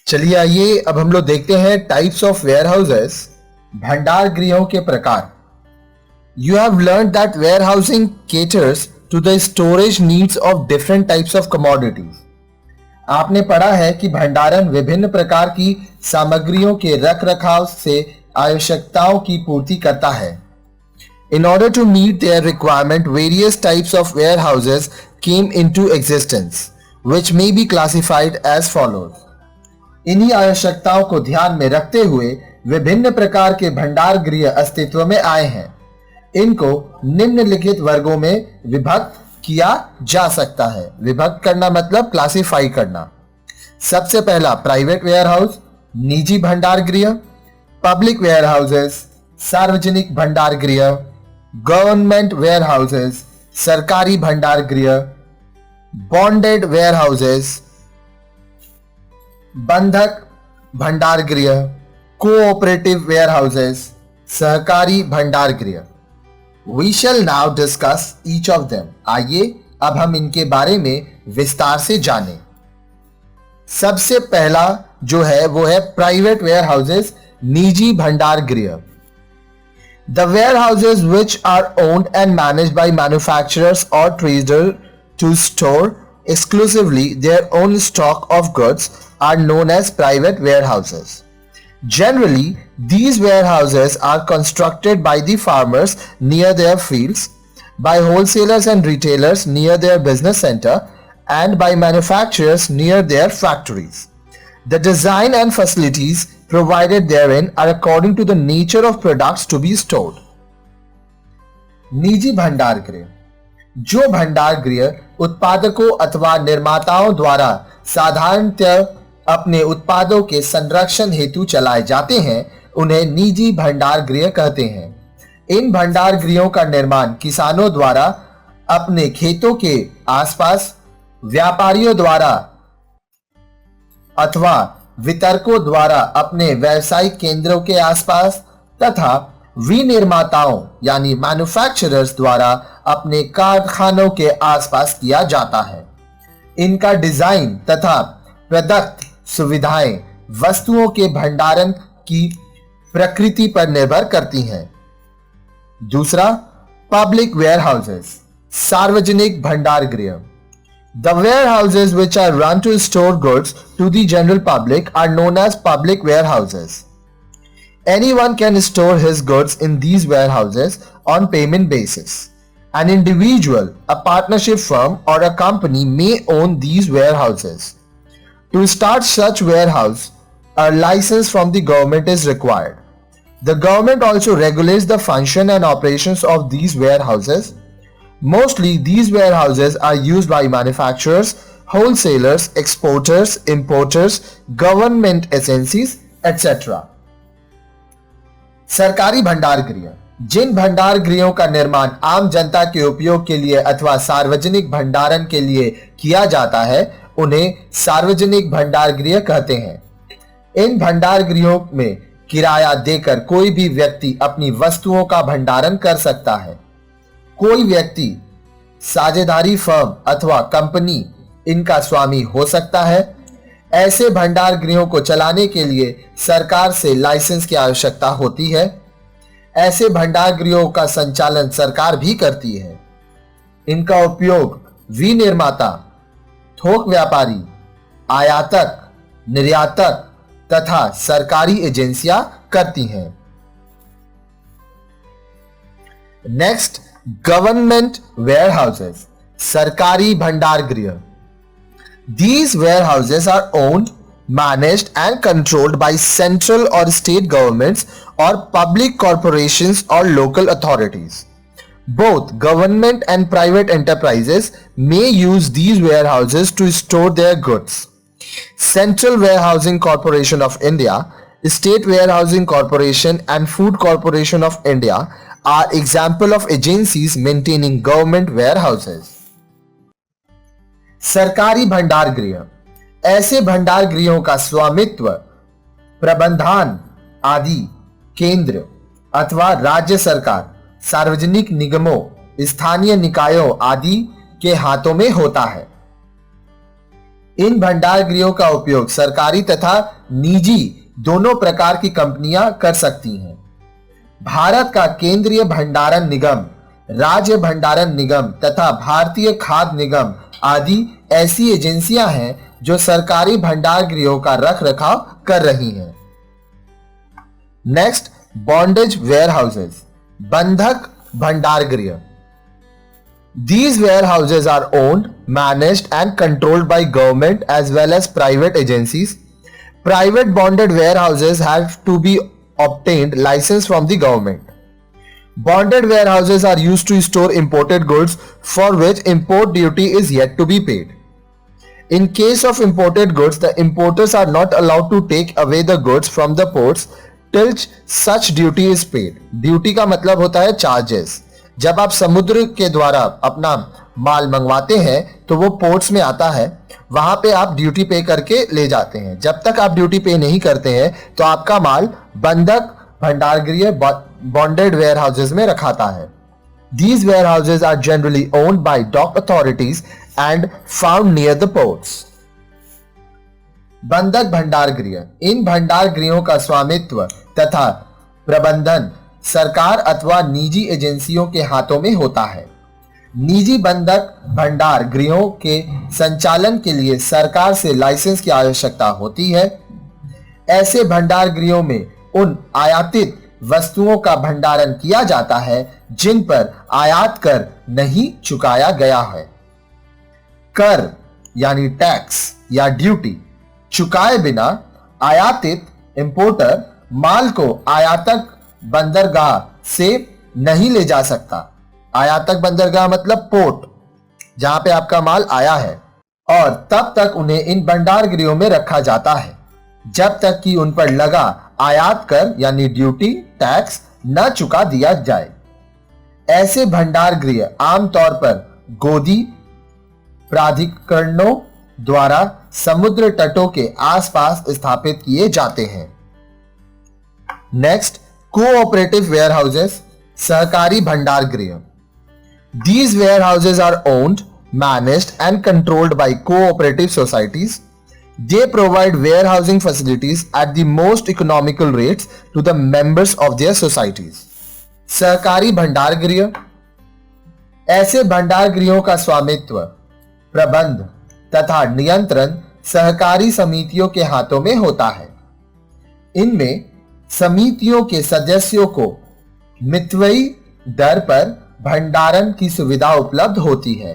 चलिए आइए अब हम लोग देखते हैं टाइप्स ऑफ वेयर हाउसेस, भंडार गृहों के प्रकार। You have learn that warehousing caters to the storage needs of different types of commodities. आपने पढ़ा है कि भंडारण विभिन्न प्रकार की सामग्रियों के रख रखाव से आवश्यकताओं की पूर्ति करता है। In order to meet their requirement, various types of warehouses came into existence, which may be classified as follows. इन्हीं आवश्यकताओं को ध्यान में रखते हुए विभिन्न प्रकार के भंडार गृह अस्तित्व में आए हैं। इनको निम्नलिखित वर्गों में विभक्त किया जा सकता है। विभक्त करना मतलब क्लासिफाई करना। सबसे पहला प्राइवेट वेयर हाउस, निजी भंडार गृह, पब्लिक वेयर हाउसेस, सार्वजनिक भंडार गृह, गवर्नमेंट वेयर हाउसेस, सरकारी भंडार गृह, बॉन्डेड वेयर हाउसेस, बंधक भंडार गृह, कोऑपरेटिव वेयर हाउसेस, सहकारी भंडार गृह। We shall now discuss each of them. आइए अब हम इनके बारे में विस्तार से जानें। सबसे पहला जो है वो है प्राइवेट वेयर हाउसेस, निजी भंडार गृह। The warehouses which are owned and managed by manufacturers or traders to store exclusively their own stock of goods are known as private warehouses. Generally, these warehouses are constructed by the farmers near their fields, by wholesalers and retailers near their business center, and by manufacturers near their factories. The design and facilities provided therein are according to the nature of products to be stored. निजी भंडार गृह, जो भंडार गृह उत्पादकों अथवा निर्माताओं द्वारा साधारणतः अपने उत्पादों के संरक्षण हेतु चलाए जाते हैं, उन्हें निजी भंडार गृह कहते हैं। इन भंडार गृहों का निर्माण किसानों द्वारा अपने खेतों के आसपास, व्यापारियों द्वारा अथवा वितरकों द्वारा अपने व्यावसायिक केंद्रों के आसपास तथा विनिर्माताओं यानी मैन्युफैक्चरर्स द्वारा अपने कारखानों के आसपास किया जाता है। इनका डिजाइन तथा प्रदत्त सुविधाएं वस्तुओं के भंडारण की प्रकृति पर निर्भर करती हैं। दूसरा, पब्लिक वेयर हाउसेस, सार्वजनिक भंडार गृह। The warehouses which are run to store goods to the general public are known as public warehouses. Anyone can store his goods in these warehouses on payment basis. An individual, a partnership firm or a company may own these warehouses. To start such warehouse, a license from the government is required. The government also regulates the function and operations of these warehouses. Mostly these warehouses are used by manufacturers, wholesalers, exporters, importers, government agencies, etc. सरकारी भंडार गृह, जिन भंडार गृहों का निर्माण आम जनता के उपयोग के लिए अथवा सार्वजनिक भंडारण के लिए किया जाता है, उन्हें सार्वजनिक भंडार गृह कहते हैं। इन भंडार गृहों में किराया देकर कोई भी व्यक्ति अपनी वस्तुओं का भंडारण कर सकता है। कोई व्यक्ति, साझेदारी फर्म अथवा कंपनी इनका स्वामी हो सकता है। ऐसे भंडार गृहों को चलाने के लिए सरकार से लाइसेंस की आवश्यकता होती है। ऐसे भंडार गृहों का संचालन सरकार भी करती है। इनका उपयोग विनिर्माता, थोक व्यापारी, आयातक, निर्यातक तथा सरकारी एजेंसियां करती हैं। नेक्स्ट, गवर्नमेंट वेयरहाउसेस, सरकारी भंडार गृह। These warehouses are owned, managed and controlled by central or state governments or public corporations or local authorities. Both government and private enterprises may use these warehouses to store their goods. Central Warehousing Corporation of India, State Warehousing Corporation and Food Corporation of India are example of agencies maintaining government warehouses. सरकारी भंडार गृह, ऐसे भंडार गृहों का स्वामित्व, प्रबंधन आदि केंद्र अथवा राज्य सरकार, सार्वजनिक निगमों, स्थानीय निकायों आदि के हाथों में होता है। इन भंडार गृहों का उपयोग सरकारी तथा निजी दोनों प्रकार की कंपनियां कर सकती हैं। भारत का केंद्रीय भंडारण निगम, राज्य भंडारण निगम तथा भारतीय खाद्य निगम आदि ऐसी एजेंसियां हैं जो सरकारी भंडार गृहों का रख रखाव कर रही हैं। नेक्स्ट, बॉन्डेज वेयर हाउसेज, बंधक भंडार गृह। These warehouses are owned, managed and controlled by government as well as private agencies. Private bonded warehouses have to be obtained license from the government. Bonded warehouses are used to store imported goods for which import duty is yet to be paid. In case of imported goods, the importers are not allowed to take away the goods from the ports till such duty is paid. Duty का मतलब होता है charges. जब आप समुद्र के द्वारा अपना माल मंगवाते हैं तो वो पोर्ट्स में आता है, वहां पे आप ड्यूटी पे करके ले जाते हैं। जब तक आप ड्यूटी पे नहीं करते हैं तो आपका माल बंधक भंडार गृह बॉन्डेड वेयर हाउसेज में रखाता है। These warehouses are generally owned by dock authorities and found near the ports. बंधक भंडार गृह, इन भंडार गृहों का स्वामित्व तथा प्रबंधन सरकार अथवा निजी एजेंसियों के हाथों में होता है। निजी बंधक भंडार गृहों के संचालन के लिए सरकार से लाइसेंस की आवश्यकता होती है। ऐसे भंडार गृहों में उन आयातित वस्तुओं का भंडारण किया जाता है जिन पर आयात कर नहीं चुकाया गया है। कर यानी टैक्स या ड्यूटी चुकाए बिना आयातित इंपोर्टर माल को आयातक बंदरगाह से नहीं ले जा सकता। आयातक बंदरगाह मतलब पोर्ट, जहां पे आपका माल आया है, और तब तक उन्हें इन भंडार गृहों में रखा जाता है जब तक कि उन पर लगा आयात कर यानी ड्यूटी टैक्स न चुका दिया जाए। ऐसे भंडार गृह आमतौर पर गोदी प्राधिकरणों द्वारा समुद्र तटों के आसपास स्थापित किए जाते हैं। नेक्स्ट, कोऑपरेटिव वेयरहाउसेस, सहकारी भंडार गृह। These warehouses are owned, managed and controlled by cooperative societies. They provide warehousing facilities at the most economical rates to the members of their societies. सहकारी भंडार गृह, ऐसे भंडार गृहों का स्वामित्व, प्रबंध तथा नियंत्रण सहकारी समितियों के हाथों में होता है। इनमें समितियों के सदस्यों को मितव्ययी दर पर भंडारण की सुविधा उपलब्ध होती है।